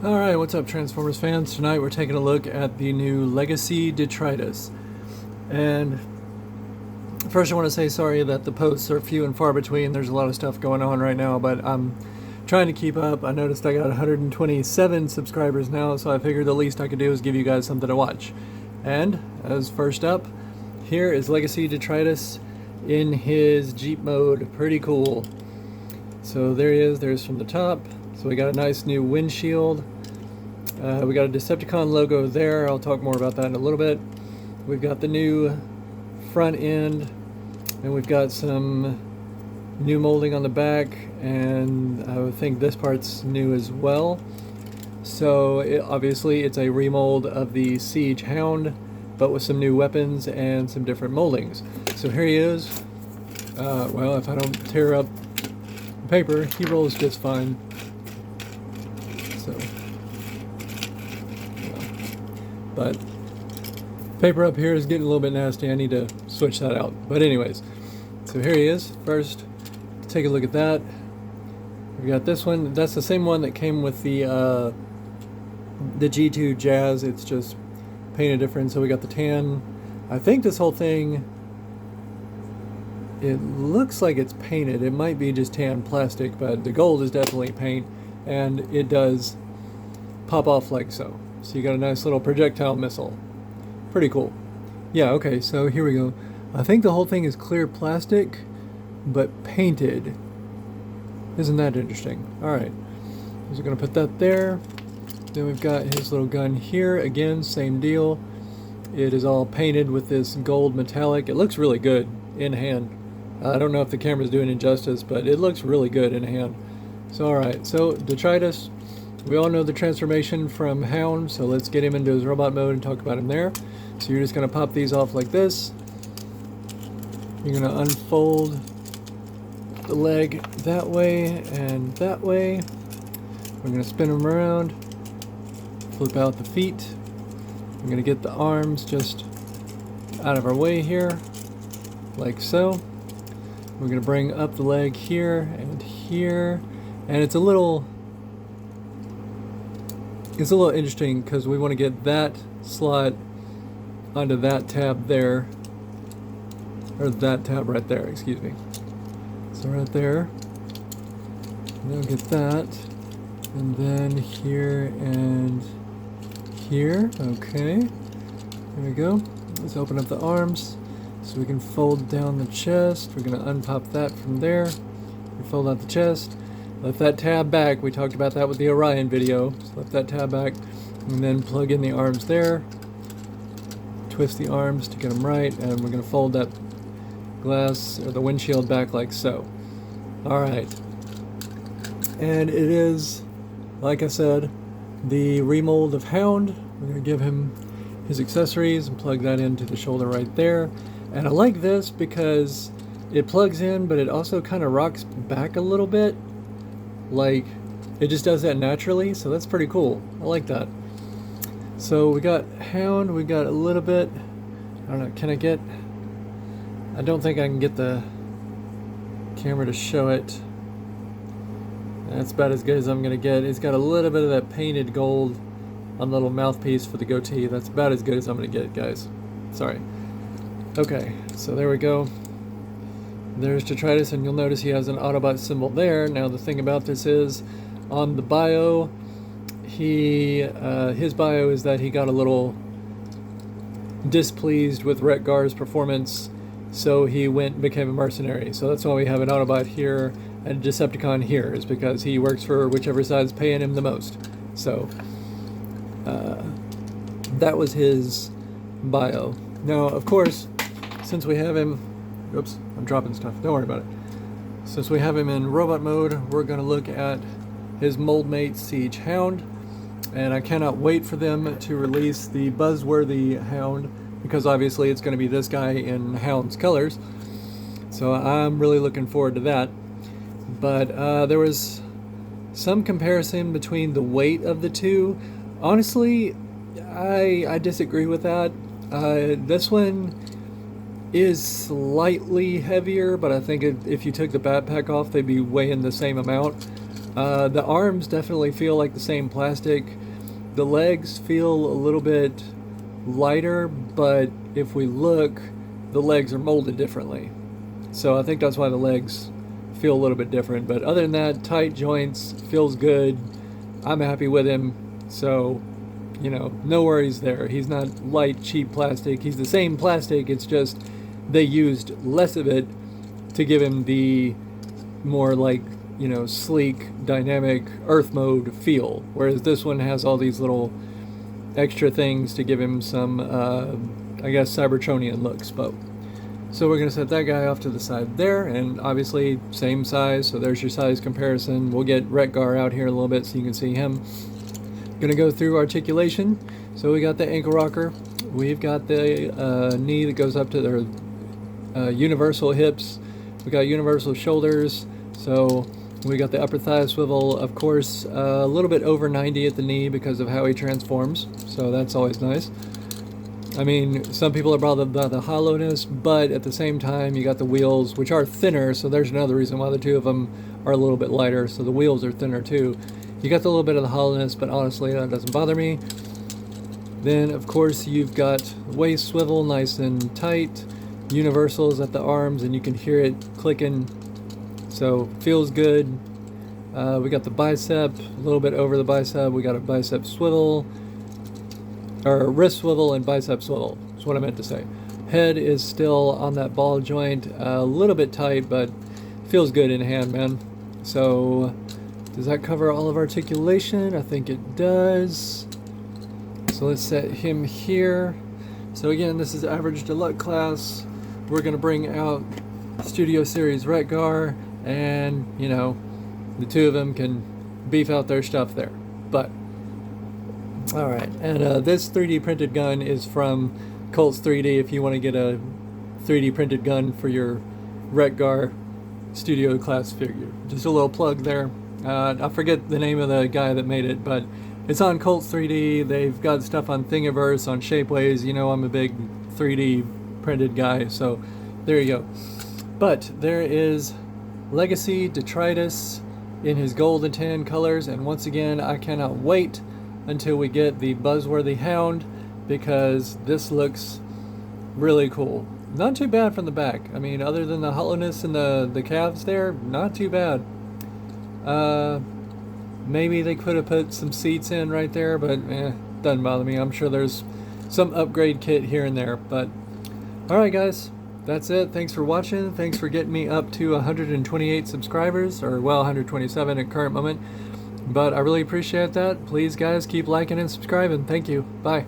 Alright, what's up Transformers fans? Tonight we're taking a look at the new Legacy Detritus. And first I want to say sorry that the posts are few and far between. There's a lot of stuff going on right now, but I'm trying to keep up. I noticed I got 127 subscribers now, so I figured the least I could do is give you guys something to watch. And, as first up, here is Legacy Detritus in his Jeep mode. Pretty cool. So there he is, there's from the top. So we got a nice new windshield. We got a Decepticon logo there. I'll talk more about that in a little bit. We've got the new front end, and we've got some new molding on the back, and I would think this part's new as well. So obviously it's a remold of the Siege Hound, but with some new weapons and some different moldings. So here he is. Well, if I don't tear up the paper, he rolls just fine. So, but paper up here is getting a little bit nasty. I need to switch that out. But anyways, so here he is. First, take a look at that. We got this one. That's the same one that came with the G2 Jazz. It's just painted different. So we got the tan. I think this whole thing, it looks like it's painted. It might be just tan plastic, but the gold is definitely paint, and it does pop off like so. So you got a nice little projectile missile. Pretty cool. Yeah, okay, so here we go. I think the whole thing is clear plastic, but painted. Isn't that interesting? Alright, so we're going to put that there. Then we've got his little gun here. Again, same deal. It is all painted with this gold metallic. It looks really good in hand. I don't know if the camera's doing it justice, but it looks really good in hand. So alright, so Detritus, we all know the transformation from Hound, so let's get him into his robot mode and talk about him there. So you're just going to pop these off like this. You're going to unfold the leg that way and that way. We're going to spin them around, flip out the feet. We're going to get the arms just out of our way here, like so. We're going to bring up the leg here and here. And it's a little interesting because we want to get that slot onto that tab there, or that tab right there, excuse me. So right there, we'll get that, and then here and here. Okay, there we go. Let's open up the arms so we can fold down the chest. We're going to unpop that from there. We fold out the chest. Lift that tab back. We talked about that with the Orion video. So lift that tab back and then plug in the arms there. Twist the arms to get them right, and we're going to fold that glass or the windshield back like so. Alright. And it is, like I said, the remold of Hound. We're going to give him his accessories and plug that into the shoulder right there. And I like this because it plugs in, but it also kind of rocks back a little bit. Like, it just does that naturally, so that's pretty cool. I like that. So we got Hound, we got a little bit, I don't know, can I get, I don't think I can get the camera to show it. That's about as good as I'm going to get. It's got a little bit of that painted gold on the little mouthpiece for the goatee. That's about as good as I'm going to get, guys. Sorry. Okay, so there we go. There's Detritus, and you'll notice he has an Autobot symbol there. Now the thing about this is, on the bio, his bio is that he got a little displeased with Retgar's performance, so he went and became a mercenary. So that's why we have an Autobot here and a Decepticon here, is because he works for whichever side's paying him the most. So that was his bio. Now, of course, since we have him, oops, I'm dropping stuff, don't worry about it. Since we have him in robot mode, we're going to look at his mold mate Siege Hound, and I cannot wait for them to release the buzzworthy Hound, because obviously it's going to be this guy in Hound's colors, so I'm really looking forward to that. But there was some comparison between the weight of the two. Honestly, I disagree with that. This one is slightly heavier, but I think if you took the backpack off, they'd be weighing the same amount. The arms definitely feel like the same plastic. The legs feel a little bit lighter, but if we look, the legs are molded differently. So I think that's why the legs feel a little bit different. But other than that, tight joints, feels good. I'm happy with him. So, you know, no worries there. He's not light, cheap plastic. He's the same plastic. It's just they used less of it to give him the more like, you know, sleek, dynamic earth mode feel. Whereas this one has all these little extra things to give him some, I guess, Cybertronian looks. But so we're going to set that guy off to the side there, and obviously same size, so there's your size comparison. We'll get Retgar out here a little bit so you can see him. Going to go through articulation. So we got the ankle rocker. We've got the knee that goes up to their universal hips. We got universal shoulders. So we got the upper thigh swivel, of course, a little bit over 90 at the knee because of how he transforms. So that's always nice. I mean, some people are bothered by the hollowness, but at the same time, you got the wheels, which are thinner, so there's another reason why the two of them are a little bit lighter, so the wheels are thinner too. You got the little bit of the hollowness, but honestly, that doesn't bother me. Then, of course, you've got waist swivel, nice and tight, universals at the arms, and you can hear it clicking, so feels good. We got the bicep, a little bit over the bicep, we got a bicep swivel, or wrist swivel and bicep swivel, is what I meant to say. Head is still on that ball joint, a little bit tight, but feels good in hand, man. So, does that cover all of articulation? I think it does. So let's set him here. So again, this is average deluxe class. We're gonna bring out Studio Series Retgar, and, you know, the two of them can beef out their stuff there. But alright, and this 3D printed gun is from Colts 3D if you want to get a 3D printed gun for your Retgar Studio class figure. Just a little plug there. I forget the name of the guy that made it, but it's on Colts 3D. They've got stuff on Thingiverse, on Shapeways. You know I'm a big 3D printed guy, so there you go. But there is Legacy Detritus in his gold and tan colors, and once again, I cannot wait until we get the buzzworthy hound, because this looks really cool. Not too bad from the back. I mean, other than the hollowness in the calves there, not too bad. Maybe they could have put some seats in right there, but doesn't bother me. I'm sure there's some upgrade kit here and there. But alright guys, that's it. Thanks for watching. Thanks for getting me up to 128 subscribers, or well, 127 at current moment. But I really appreciate that. Please, guys, keep liking and subscribing. Thank you. Bye.